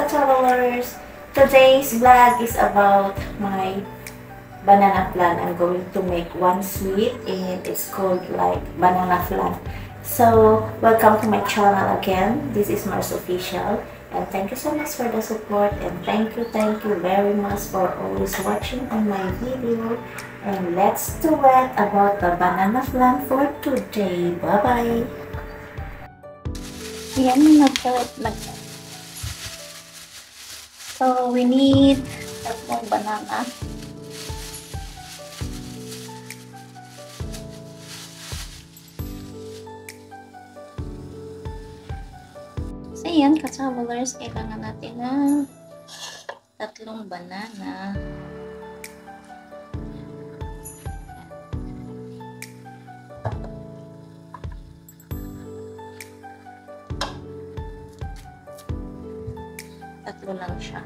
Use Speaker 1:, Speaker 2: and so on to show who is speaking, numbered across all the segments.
Speaker 1: ka-travelers! Today's vlog is about my banana flan. I'm going to make one sweet and it's called like banana flan. So, welcome to my channel again. This is Mars Official and thank you so much for the support and thank you very much for always watching on my video. And let's do it about the banana flan for today. Bye-bye! Yan, so we need tatlong banana. So yan, ka-travelers, kailangan natin ng tatlong banana. Tatlo lang siya.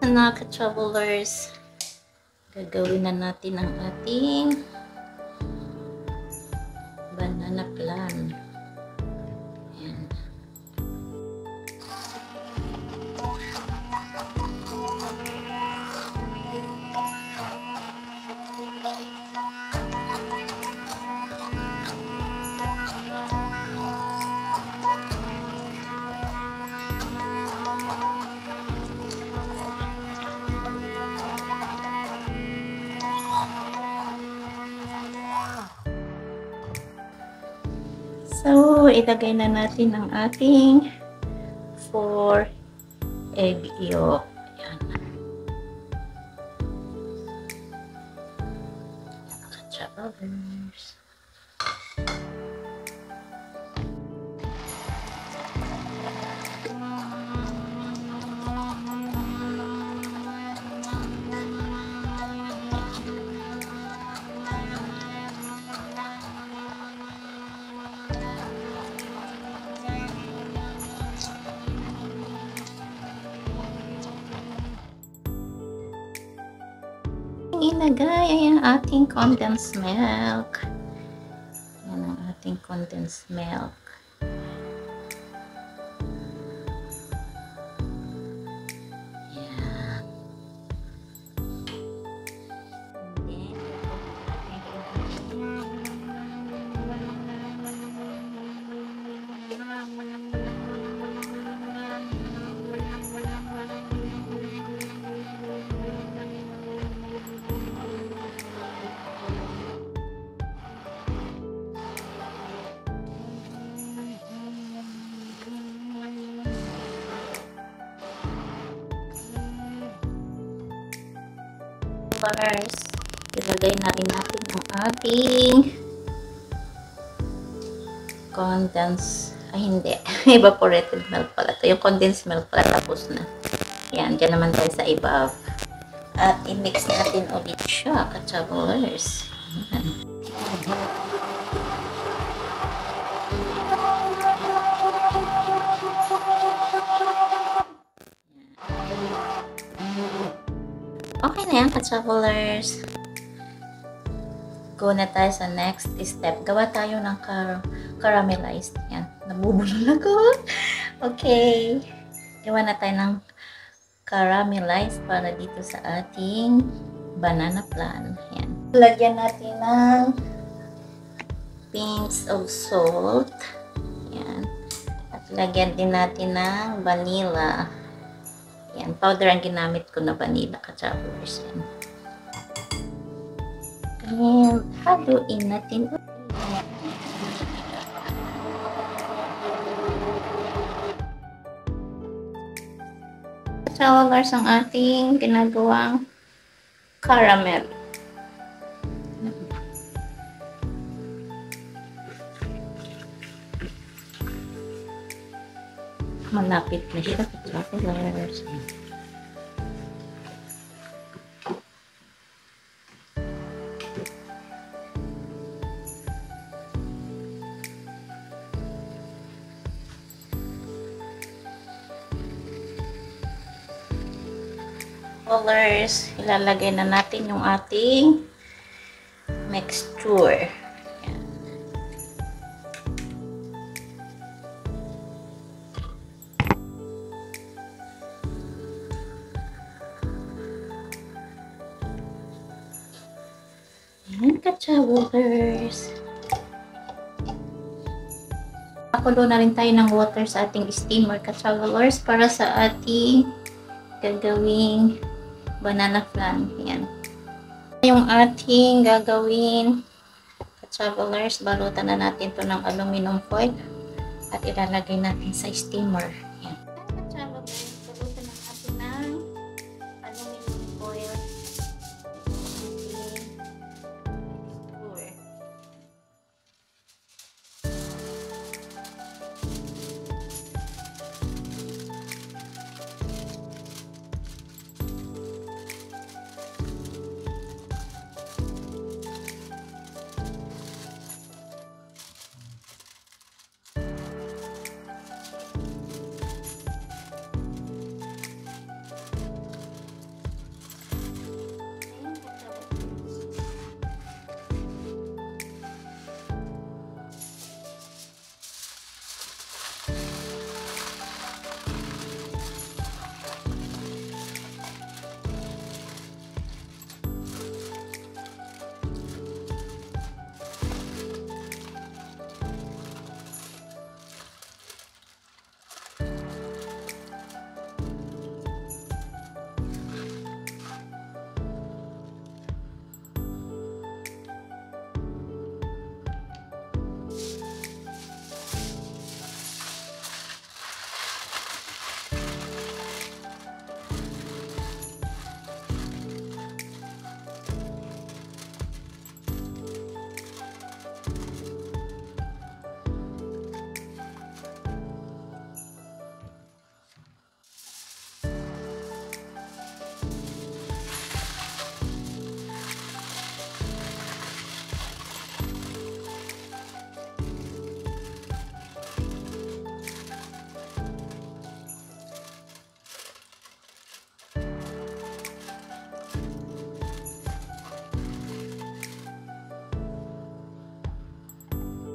Speaker 1: Na ka-travelers, gagawin na natin ang ating banana flan. Ayan. So, ilagay na natin ang ating 4 egg yolk. Ayan. Ka-travelers. Ilagay ay ang ating condensed milk. Yan ang ating condensed milk. Yan.
Speaker 2: ka-travelers, ilagay na rin natin ang ating condensed, hindi, evaporated milk pala. Ito yung condensed milk pala, tapos na. Yan, dyan naman tayo sa ibab. At i-mix natin ulit siya, ka-travelers. Yan. Okay na yan, ka-travelers. Go na tayo sa next step. Gawa tayo ng caramelized. Yan. Nabubulol ako. Okay. Gawa na tayo ng caramelized para dito sa ating banana flan. Yan. Lagyan natin ng pinch of salt. Yan. At lagyan din natin ng vanilla. Yan, powder ang ginamit ko na vanilla, ka-travelers. Yan. And haluin natin. Ka-travelers, ang ating ginagawang caramel. Malapit na siya, ka-travelers. Travelers, ilalagay na natin yung ating mixture. Ayan, ka-travelers. Pakulo na rin tayo ng water sa ating steamer, ka-travelers, para sa ating gagawing banana flan. Ayan. Yung ating gagawin, ka-travelers, balutan na natin to ng aluminum foil at ilalagay natin sa steamer. Ayan. Ka-travelers, balutan na natin ng aluminum foil.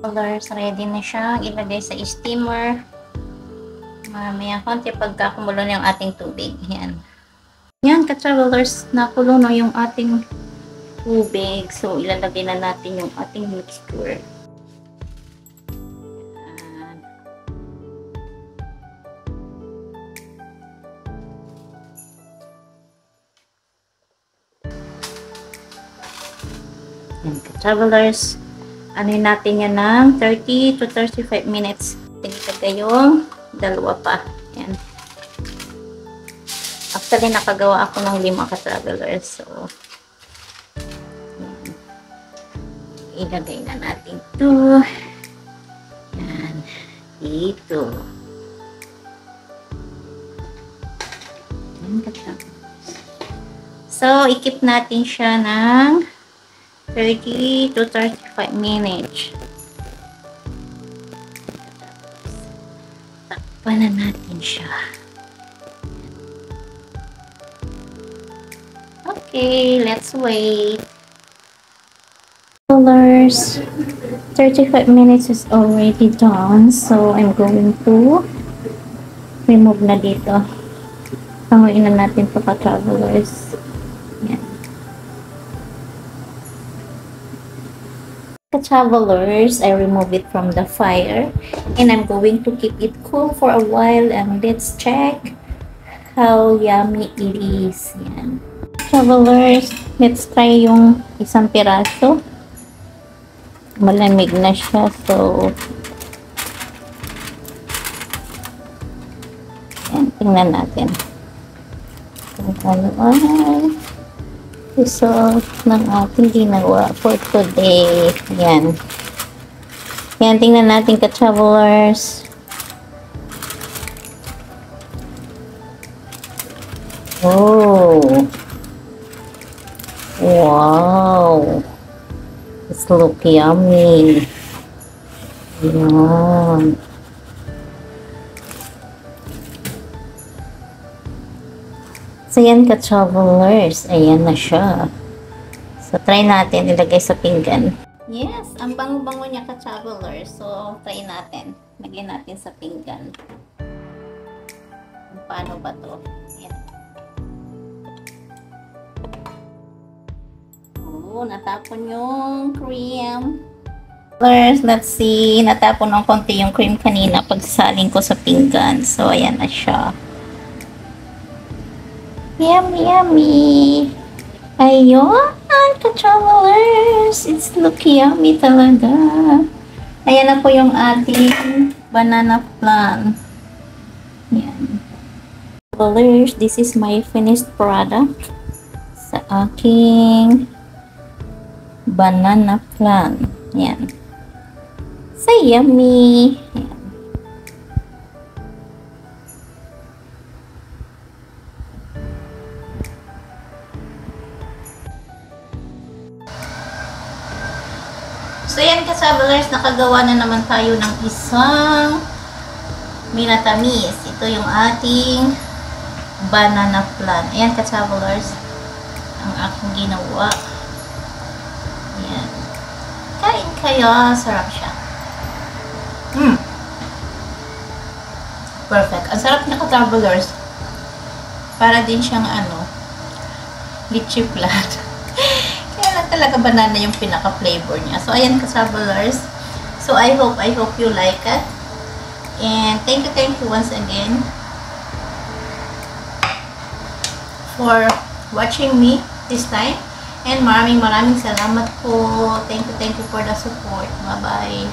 Speaker 2: Travelers, ready na siya. Ilagay sa steamer. Mamaya konti pagkakumulo na yung ating tubig. Yan. Yan, ka-travelers, nakulo na yung ating tubig. So, ilalagay na natin yung ating mixture. Yan, ka-travelers. Ano'y natin yan ng 30 to 35 minutes. Ilagay yung dalawa pa. Yan. Actually, nakagawa ako ng 5 ka-travelers. So, Ilagay na natin ito. Yan. Dito. Yan, so, ikip natin siya ng 30 to 35 minutes. Takpan na natin siya. Okay, let's wait. 35 minutes is already done, so I'm going to remove na dito. Hanguin na natin ito ka-travelers. Yan. Ka-travelers, I remove it from the fire and I'm going to keep it cool for a while and let's check how yummy it is. Yan. Travelers, let's try yung isang piraso. Malamig na siya, so yan, tingnan natin kung ano ay result ng ating ginawa for today. Yan, yan, tingnan natin ka-travelers. Oh, wow, it's look yummy. Yan. So, yan ka-travelers. Ayan na siya. So, try natin ilagay sa pinggan. Yes, ang bango-bango niya ka-travelers. So, try natin. Lagyan natin sa pinggan. Paano ba to? Ayan. Oh, natapon yung cream. Let's see. Natapon ng konti yung cream kanina pagsasaling ko sa pinggan. So, ayan na siya. Yummy, yummy. Ayun, ka-travelers. It's look yummy talaga. Ayan na po yung ating banana flan. Yan. Travelers, this is my finished product sa aking banana flan. Yan. So yummy. Yan. So yan ka-travelers, nakagawa na naman tayo ng isang minatamis. Ito yung ating banana flan. Ayan ka-travelers, ang aking ginawa. Ayan. Kain kayo, sarap siya. Perfect. Ang sarap niya ka-travelers. Para din siyang lychee flan. Talaga banana yung pinaka-flavor niya. So, ayan ka-travelers. So, I hope you like it. And thank you once again for watching me this time. And maraming salamat po. Thank you for the support. Bye-bye.